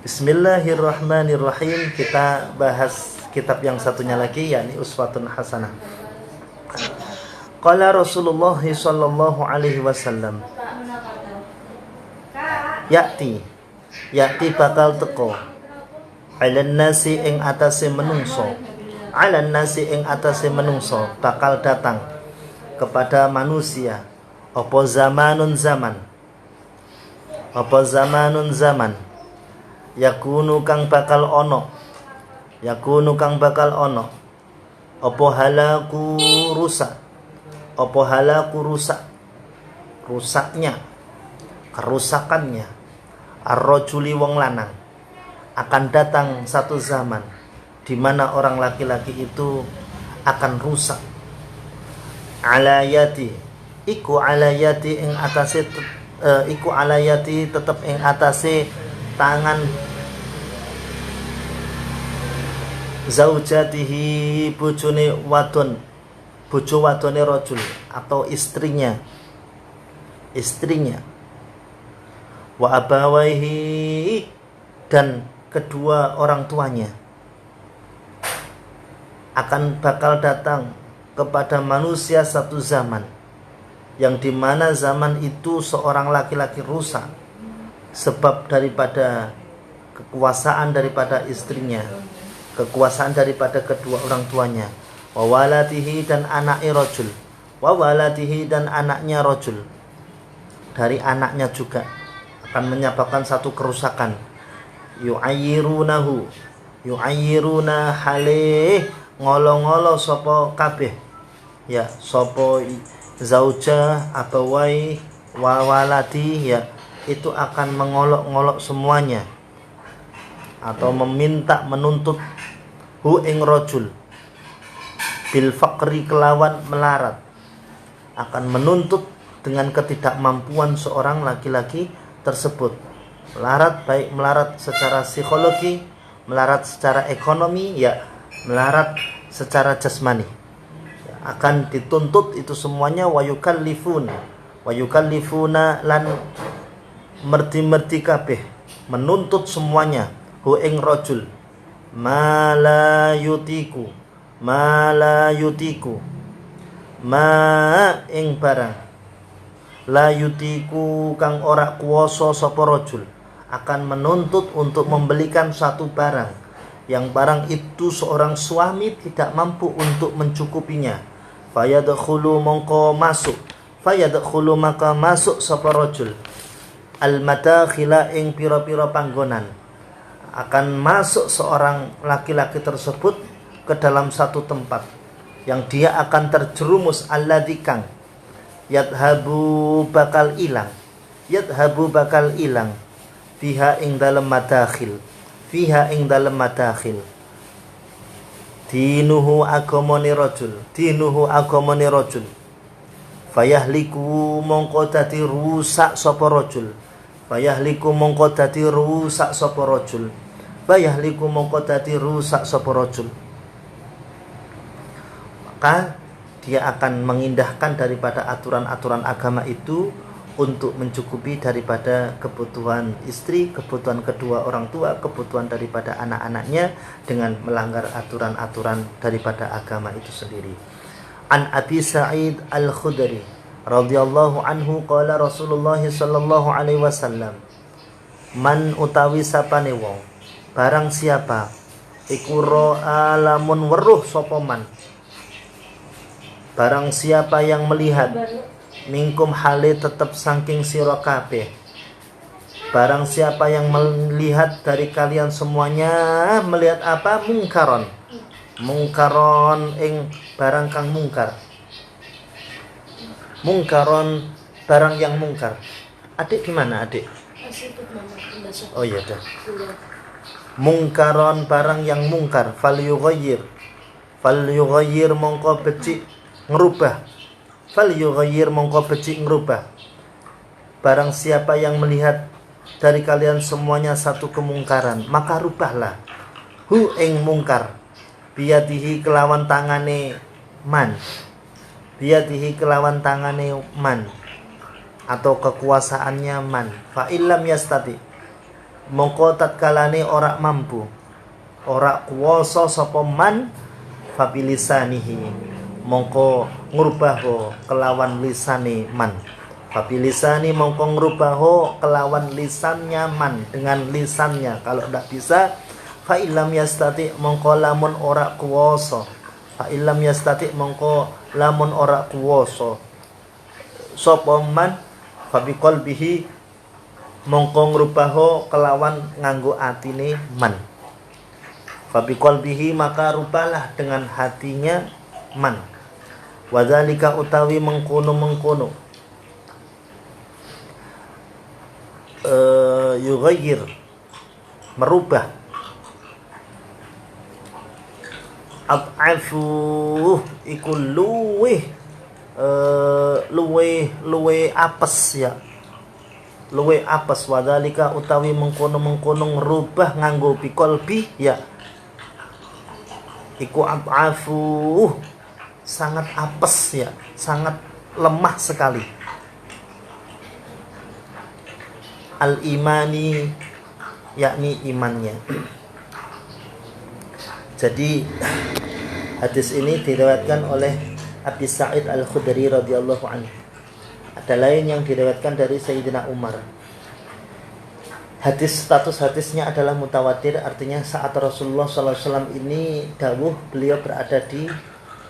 Bismillahirrahmanirrahim. Kita bahas kitab yang satunya lagi, yakni Uswatun Hasanah. Qala Rasulullah sallallahu alaihi wasallam, Ya'ti bakal teko alan nasi ing atase menungso, bakal datang kepada manusia apa zamanun zaman yakunu kang bakal ono apa halaku rusak rusaknya, kerusakannya ar-rajuli wong lanang. Akan datang satu zaman di mana orang laki-laki itu akan rusak. Alayati tetep ing atase tangan zaujatihi bojo wadone rajul atau istrinya wa abawaihi dan kedua orang tuanya. Akan bakal datang kepada manusia satu zaman yang dimana zaman itu seorang laki-laki rusak sebab daripada kekuasaan daripada istrinya, kekuasaan daripada kedua orang tuanya, wawalatihi dan anaknya rajul, dari anaknya juga akan menyebabkan satu kerusakan. Yu'ayyiruna halih ngolo-ngolo sapa kabeh, ya sapa zauja atau wawalati, ya itu akan mengolok-ngolok semuanya atau menuntut hu ing rajul bil faqri kelawan melarat, akan menuntut dengan ketidakmampuan seorang laki-laki tersebut. Baik melarat secara psikologi, melarat secara ekonomi, ya melarat secara jasmani, akan dituntut itu semuanya. Wayukallifuna lan merti kabeh menuntut semuanya hu ing rajul ma ing barang la yutiku kang ora kuwasa sapa rajul, akan menuntut untuk membelikan satu barang yang barang itu seorang suami tidak mampu untuk mencukupinya. Fayadkhulu maka masuk sapa rajul al-madakhila ing pira-pira panggonan. Akan masuk seorang laki-laki tersebut ke dalam satu tempat yang dia akan terjerumus alladzi kang yadhabu bakal ilang fiha ing dalam madakhil dinuhu agamane rajul fayahliku mongko dadi rusak sapa rajul maka dia akan mengindahkan daripada aturan-aturan agama itu untuk mencukupi daripada kebutuhan istri, kebutuhan kedua orang tua, kebutuhan daripada anak-anaknya dengan melanggar aturan-aturan daripada agama itu sendiri. An Abi Sa'id Al-Khudri radhiyallahu anhu qala Rasulullah sallallahu alaihi wasallam, man utawi sapane wong, barang siapa iku alamun weruh sapa man, barang siapa yang melihat mingkum hale tetap saking sira kabeh, barang siapa yang melihat dari kalian semuanya, melihat apa? Mungkaron ing barang kang mungkar, barang yang mungkar. Adik gimana adik? Oh iya dah. Mungkaron barang yang mungkar, fal yughayyir mongko becik ngerubah. Barang siapa yang melihat dari kalian semuanya satu kemungkaran, maka rubahlah hu ing mungkar biyadihi kelawan tangane man atau kekuasaannya man. Fa illam yastati, mongko tatkalane ora mampu ora kuwasa sapa man fabilisanihi mongko ngrubaho kelawan lisane man fabilisani mongko ngrubaho kelawan lisannya man dengan lisannya kalau ndak bisa fa illam yastati mongko lamun ora kuwasa fa illam yastati mongko lamun ora kuwasa sapa man fa biqalbihi mongko ngrubaho kelawan nganggo atine man fa biqalbihi maka rubalah dengan hatinya man wadzalika utawi mengkono yughayyir merubah ad'afu iku luwe apes ya luwe apes wadzalika utawi mengkono ngerubah nganggo biqalbi ya iku ad'afu sangat apes ya sangat lemah sekali al-imani yakni imannya. Jadi hadis ini diriwayatkan oleh Abi Sa'id Al-Khudri radhiyallahu anhu. Ada lain yang diriwayatkan dari Sayyidina Umar. Status hadisnya adalah mutawatir, artinya saat Rasulullah SAW ini dawuh beliau berada di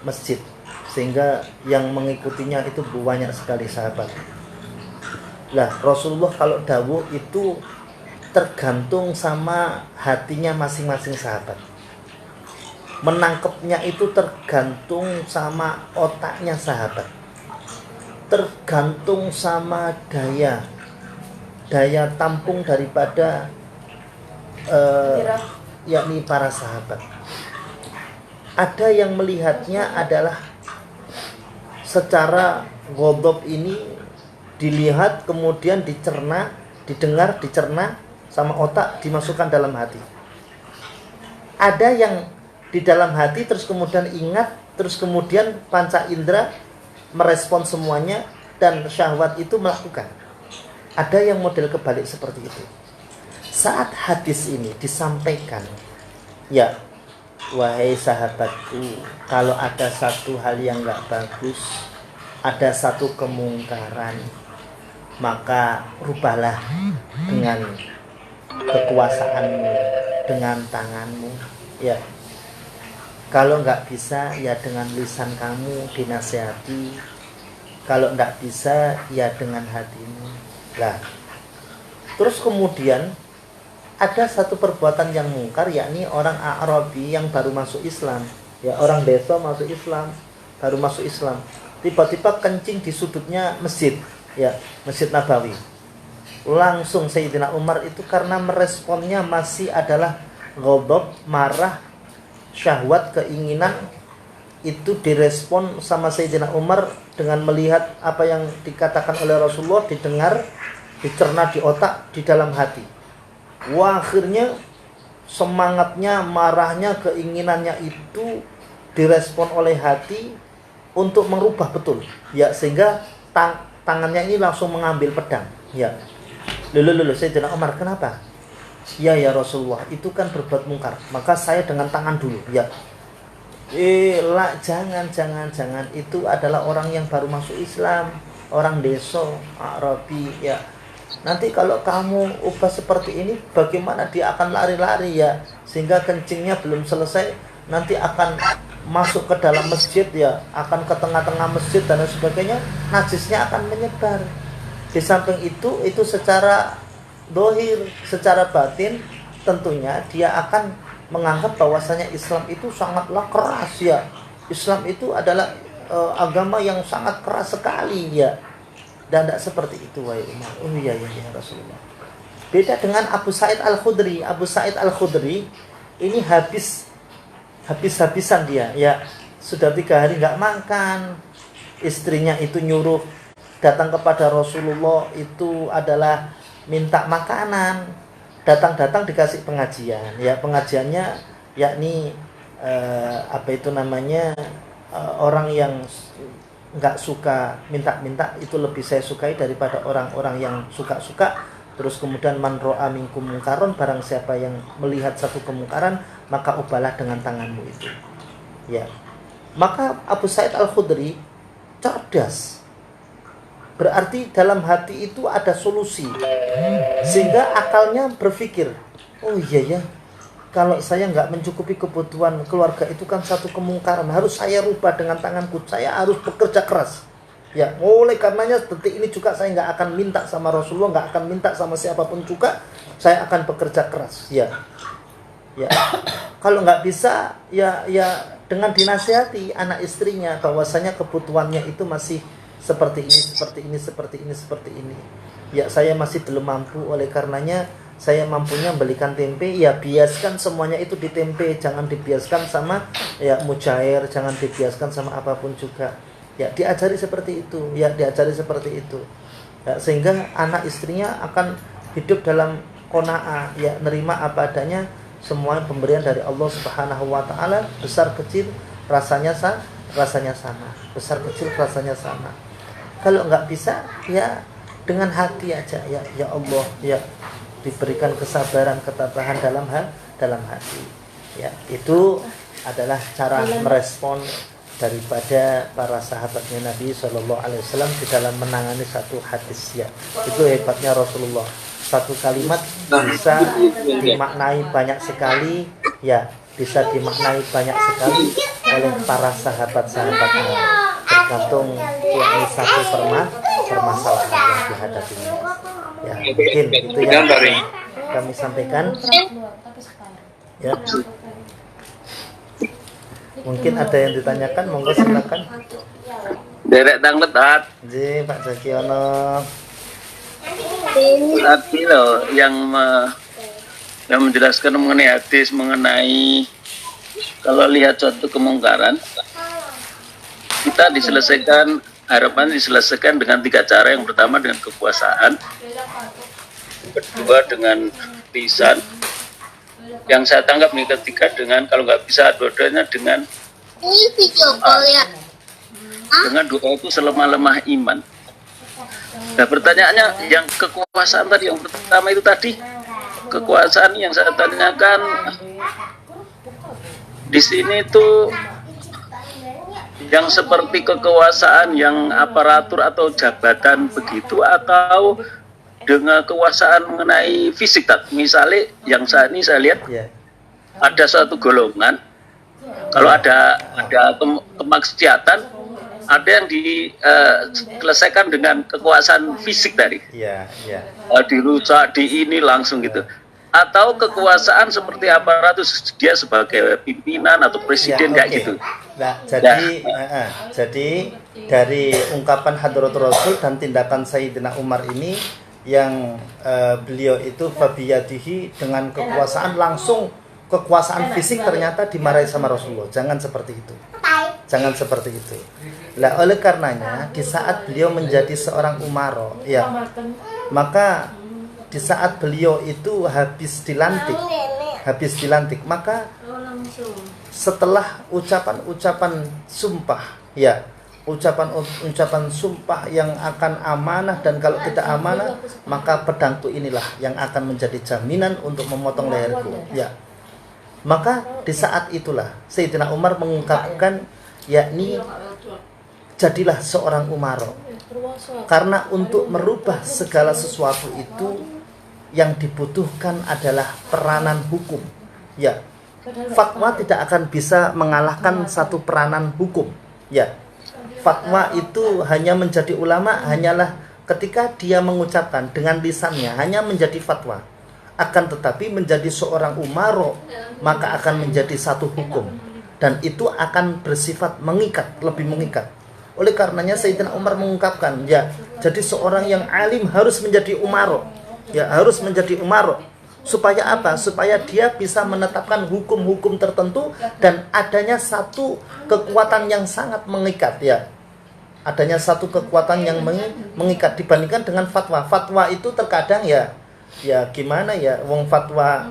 masjid sehingga yang mengikutinya itu banyak sekali sahabat. Lah Rasulullah kalau dawuh itu tergantung sama hatinya masing-masing sahabat. Menangkapnya itu tergantung sama otaknya sahabat, tergantung sama daya tampung daripada yakni para sahabat. Ada yang melihatnya adalah secara ghadab ini dilihat kemudian dicerna, didengar, dicerna sama otak dimasukkan dalam hati. Ada yang di dalam hati terus kemudian ingat, terus kemudian panca indera merespon semuanya dan syahwat itu melakukan. Ada yang model kebalik seperti itu. Saat hadis ini disampaikan, ya wahai sahabatku, kalau ada satu hal yang gak bagus, ada satu kemungkaran, maka rubahlah dengan kekuasaanmu, dengan tanganmu, ya. Kalau nggak bisa, ya dengan lisan kamu dinasihati. Kalau nggak bisa, ya dengan hatimu. Lah, terus kemudian ada satu perbuatan yang mungkar, yakni orang Arabi yang baru masuk Islam, ya orang desa masuk Islam, baru masuk Islam. Tiba-tiba kencing di sudutnya masjid, ya Masjid Nabawi. Langsung Sayyidina Umar itu karena meresponnya masih adalah ghadab, marah, syahwat, keinginan, itu direspon sama Sayyidina Umar dengan melihat apa yang dikatakan oleh Rasulullah, didengar, dicerna di otak, di dalam hati. Wah, akhirnya semangatnya, marahnya, keinginannya itu direspon oleh hati untuk merubah betul, ya, sehingga tangannya ini langsung mengambil pedang, ya. Lalu Sayyidina Umar, kenapa? Ya Rasulullah, itu kan berbuat mungkar, maka saya dengan tangan dulu, ya. Jangan, itu adalah orang yang baru masuk Islam, orang desa, Arabi, ya. Nanti kalau kamu ubah seperti ini, bagaimana dia akan lari-lari, ya, sehingga kencingnya belum selesai, nanti akan masuk ke dalam masjid, ya, akan ke tengah-tengah masjid dan sebagainya, najisnya akan menyebar. Di samping itu secara dohir, secara batin, tentunya dia akan menganggap bahwasanya Islam itu sangatlah keras, ya. Islam itu adalah agama yang sangat keras sekali, ya. Dan tidak seperti itu, wahai Umar. Oh iya Rasulullah. Beda dengan Abu Sa'id Al-Khudri. Abu Sa'id Al-Khudri ini habis-habisan dia, ya. Sudah 3 hari nggak makan. Istrinya itu nyuruh datang kepada Rasulullah, itu adalah minta makanan. Datang dikasih pengajian, ya, pengajiannya yakni orang yang nggak suka minta-minta, itu lebih saya sukai daripada orang-orang yang suka-suka. Terus kemudian man ro'a minkum mungkaron, barang siapa yang melihat satu kemungkaran maka ubahlah dengan tanganmu itu. Ya. Maka Abu Sa'id Al-Khudri cerdas. Berarti dalam hati itu ada solusi. Sehingga akalnya berpikir, oh iya ya, kalau saya nggak mencukupi kebutuhan keluarga itu kan satu kemungkaran, harus saya rubah dengan tanganku, saya harus bekerja keras. Ya, oleh karenanya detik ini juga saya nggak akan minta sama Rasulullah, nggak akan minta sama siapapun juga, saya akan bekerja keras. Ya, ya. Kalau nggak bisa, ya dengan dinasihati anak istrinya bahwasanya kebutuhannya itu masih seperti ini, seperti ini, seperti ini, seperti ini. Ya, saya masih belum mampu, oleh karenanya saya mampunya belikan tempe, ya biaskan semuanya itu di tempe, jangan dibiaskan sama ya mujair, jangan dibiaskan sama apapun juga. Ya, diajari seperti itu, ya diajari seperti itu. Ya, sehingga anak istrinya akan hidup dalam qanaah, ya nerima apa adanya, semua pemberian dari Allah Subhanahu wa taala, besar kecil rasanya sama. Besar kecil rasanya sama. Kalau enggak bisa, ya dengan hati aja, ya Allah, ya diberikan kesabaran, ketabahan dalam hati. Ya, itu adalah cara merespon daripada para sahabatnya Nabi Shallallahu Alaihi Wasallam di dalam menangani satu hadis. Ya, itu hebatnya Rasulullah. Satu kalimat bisa dimaknai banyak sekali, ya bisa dimaknai banyak sekali oleh para sahabat-sahabatnya, tergantung ini satu permasalahan yang dihadapinya. Ya, mungkin itu yang kami sampaikan. Ya. Mungkin ada yang ditanyakan, monggo silakan. Derek tang letat. Ji, Pak Jakiono. Tadi loh yang menjelaskan mengenai hadis, mengenai kalau lihat suatu kemungkaran, kita diselesaikan, harapan diselesaikan dengan 3 cara. Yang pertama dengan kekuasaan, kedua dengan lisan, yang saya tangkap nih ketiga dengan, kalau nggak bisa dua-duanya dengan doa itu selemah-lemah iman. Nah, pertanyaannya yang kekuasaan tadi, yang pertama itu tadi kekuasaan yang saya tanyakan di sini itu yang seperti kekuasaan yang aparatur atau jabatan begitu, atau dengan kekuasaan mengenai fisik. Misalnya yang saat ini saya lihat ada suatu golongan, kalau ada kemaksiatan, ada yang diselesaikan dengan kekuasaan fisik tadi, dirusak, di ini langsung gitu. Atau kekuasaan seperti aparatus, dia sebagai pimpinan atau presiden kayak gitu. Nah, jadi dari ungkapan Hadratul Rasul dan tindakan Sayyidina Umar ini, yang beliau itu fabiyadihi, dengan kekuasaan langsung, kekuasaan fisik ternyata dimarahi sama Rasulullah. Jangan seperti itu. Jangan seperti itu. Lah, oleh karenanya di saat beliau menjadi seorang umaro, ya, maka di saat beliau itu habis dilantik, maka setelah ucapan sumpah, ya, ucapan sumpah yang akan amanah, dan kalau tidak amanah maka pedangku inilah yang akan menjadi jaminan untuk memotong leherku. Ya, maka di saat itulah Sayyidina Umar mengungkapkan, yakni jadilah seorang umaro, karena untuk merubah segala sesuatu itu yang dibutuhkan adalah peranan hukum. Ya, fatwa tidak akan bisa mengalahkan satu peranan hukum. Ya, fatwa itu hanya menjadi ulama hanyalah ketika dia mengucapkan dengan lisannya, hanya menjadi fatwa. Akan tetapi menjadi seorang umaro, maka akan menjadi satu hukum, dan itu akan bersifat mengikat, lebih mengikat. Oleh karenanya Sayyidina Umar mengungkapkan, ya, jadi seorang yang alim harus menjadi umaro, ya, harus menjadi umaro. Supaya apa? Supaya dia bisa menetapkan hukum-hukum tertentu, dan adanya satu kekuatan yang sangat mengikat, ya. Adanya satu kekuatan yang mengikat dibandingkan dengan fatwa. Fatwa itu terkadang ya gimana ya, wong fatwa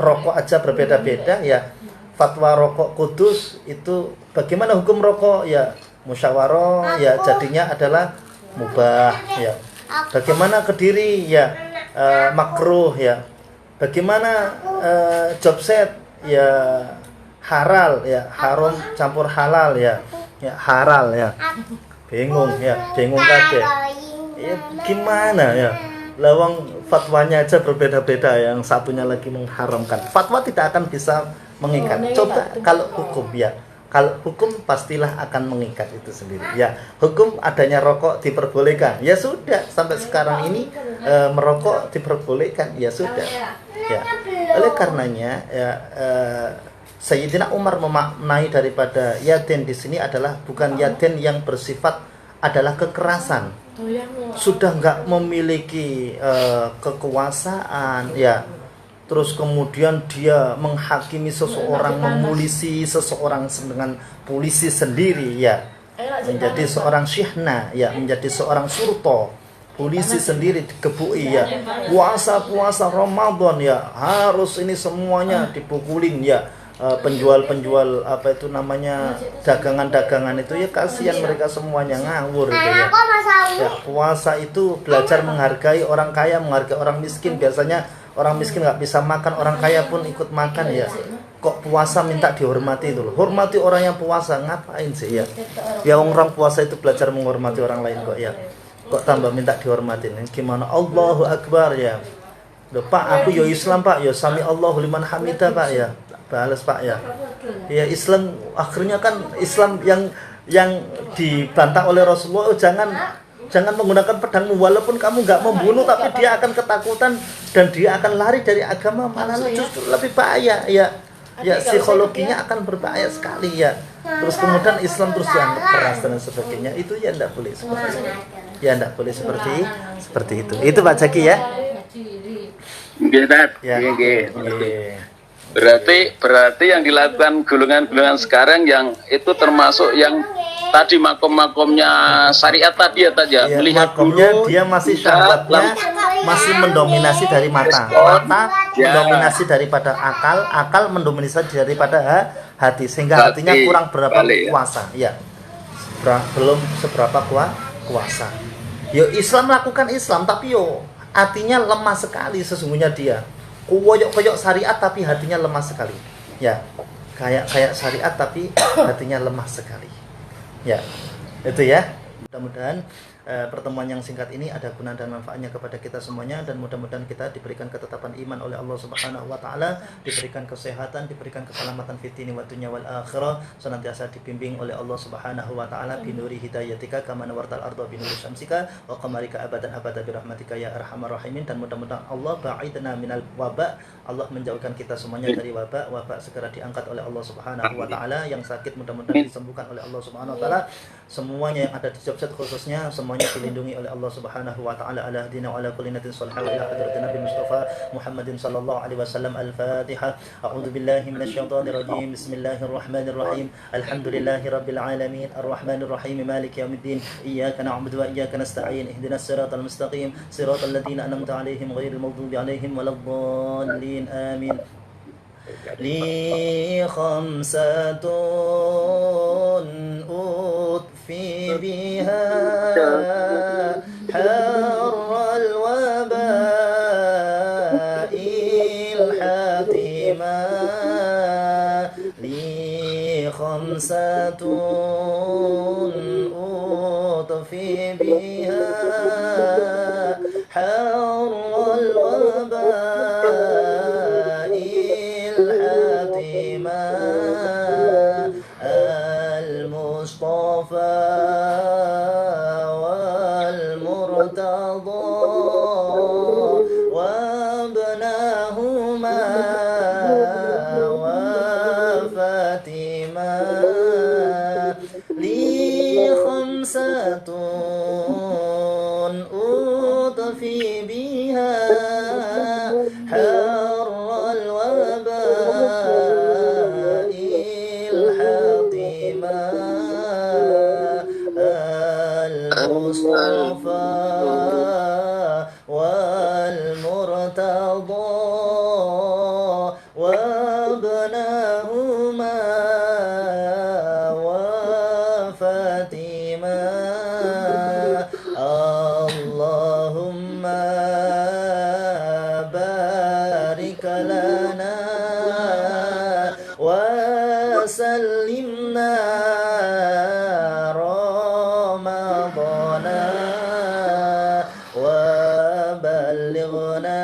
rokok aja berbeda-beda, ya. Fatwa rokok kudus itu bagaimana hukum rokok, ya musyawarah, ya jadinya adalah mubah, ya. Bagaimana Kediri, ya makruh ya. Bagaimana job set ya halal ya, haram campur halal ya, ya halal ya. Bingung kabeh. Ya gimana ya? Lawang fatwanya aja berbeda-beda, yang satunya lagi mengharamkan. Fatwa tidak akan bisa mengikat. Coba kalau hukum ya. Kalau hukum pastilah akan mengikat itu sendiri. Ya, hukum adanya rokok diperbolehkan. Ya sudah, sampai sekarang ini merokok diperbolehkan. Ya sudah. Ya. Oleh karenanya ya Sayyidina Umar memaknai daripada yaden di sini adalah bukan yaden yang bersifat adalah kekerasan. Sudah nggak memiliki kekuasaan ya. Terus kemudian dia menghakimi seseorang, memulisi seseorang dengan polisi sendiri ya, menjadi seorang syihna ya, menjadi seorang surto, polisi sendiri dikebui ya, puasa Ramadan ya harus ini semuanya dipukulin ya. Penjual apa itu namanya, dagangan itu ya kasihan mereka semuanya ngawur gitu ya. Ya puasa itu belajar menghargai orang kaya, menghargai orang miskin. Biasanya orang miskin nggak bisa makan, orang kaya pun ikut makan ya. Kok puasa minta dihormati itu loh. Hormati orang yang puasa, ngapain sih ya? Ya orang puasa itu belajar menghormati orang lain kok ya. Kok tambah minta dihormatin? Gimana? Allahu Akbar ya. Loh, Pak, aku yo Islam Pak, yo sami Allahu liman hamidah Pak ya. Balas Pak ya. Ya Islam akhirnya kan Islam yang dibantah oleh Rasulullah, jangan menggunakan pedangmu, walaupun kamu nggak membunuh tapi dia akan ketakutan dan dia akan lari dari agama, malah justru lebih bahaya ya. Ya psikologinya akan berbahaya sekali ya. Terus kemudian Islam terus dianggap keras dan sebagainya, itu ya enggak boleh seperti itu. Ya enggak boleh seperti itu. Itu Pak Jaki ya. Berarti yang dilakukan golongan-golongan sekarang yang itu termasuk yang tadi makom-makomnya syariat tadi ya tadi ya, melihat makomnya dia masih syahwatnya masih mendominasi dari mata mendominasi daripada akal mendominasi daripada hati, sehingga hatinya kurang berapa kuasa ya, belum seberapa kuasa. Yo Islam melakukan Islam tapi yo hatinya lemah sekali sesungguhnya dia. Koyok syariat tapi hatinya lemah sekali. Ya, kayak syariat tapi hatinya lemah sekali. Ya, itu ya. Mudah-mudahan pertemuan yang singkat ini ada guna dan manfaatnya kepada kita semuanya, dan mudah-mudahan kita diberikan ketetapan iman oleh Allah Subhanahu wa taala, diberikan kesehatan, diberikan keselamatan fid dini wa dunya wal akhirah, senantiasa dibimbing oleh Allah Subhanahu wa taala binuri hidayatika kama nawartal arda binuri syamsika wa qamarika abadan abada birahmatika ya arhamar rahimin. Dan mudah-mudahan Allah ba'idna minal waba, Allah menjauhkan kita semuanya dari wabak segera diangkat oleh Allah Subhanahu wa taala, yang sakit mudah-mudahan disembuhkan oleh Allah Subhanahu wa taala, semuanya yang ada di Jogset khususnya semuanya dilindungi oleh Allah Subhanahu wa taala. Ala hadina wa ala kulli natin salihah wa ila hadratin Nabi Mustafa Muhammadin sallallahu alaihi wasallam. Al-Fatihah. A'udzu billahi minasyaitonir rajim. Bismillahirrahmanirrahim. Alhamdulillahi rabbil alamin. Arrahmanir rahim. Maliki yaumiddin. Iyyaka na'budu wa iyyaka nasta'in. Ihdinas siratal mustaqim. Siratal ladzina an'amta 'alaihim ghairil maghdubi 'alaihim waladdallin. Amin. Li khamsatun utfi biha harral waba'il hatima. Li khamsatun utfi biha harral المصطفى والمرتضى وابناهما وفاتما. لي خمسة أطفي بها حر الوباء وسلمنا رمضان وبلغنا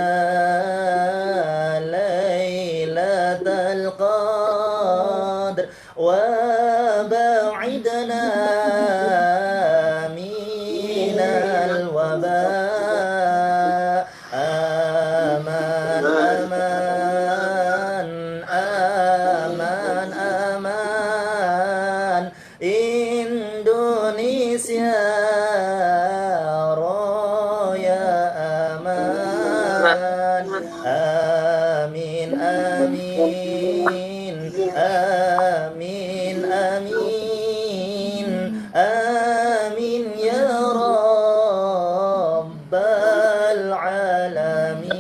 ليلة القدر وبعدنا من الوباء آمين aman aman Indonesia Raya aman amin amin amin amin amin ya rabbal alamin.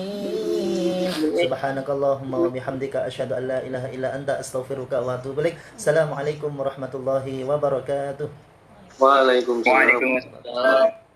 Subhanakallahumma wa bihamdika asyhadu an la ilaha illa anta astaghfiruka wa atubu ilaik. Assalamualaikum warahmatullahi wabarakatuh. Waalaikumsalam. Waalaikumsalam.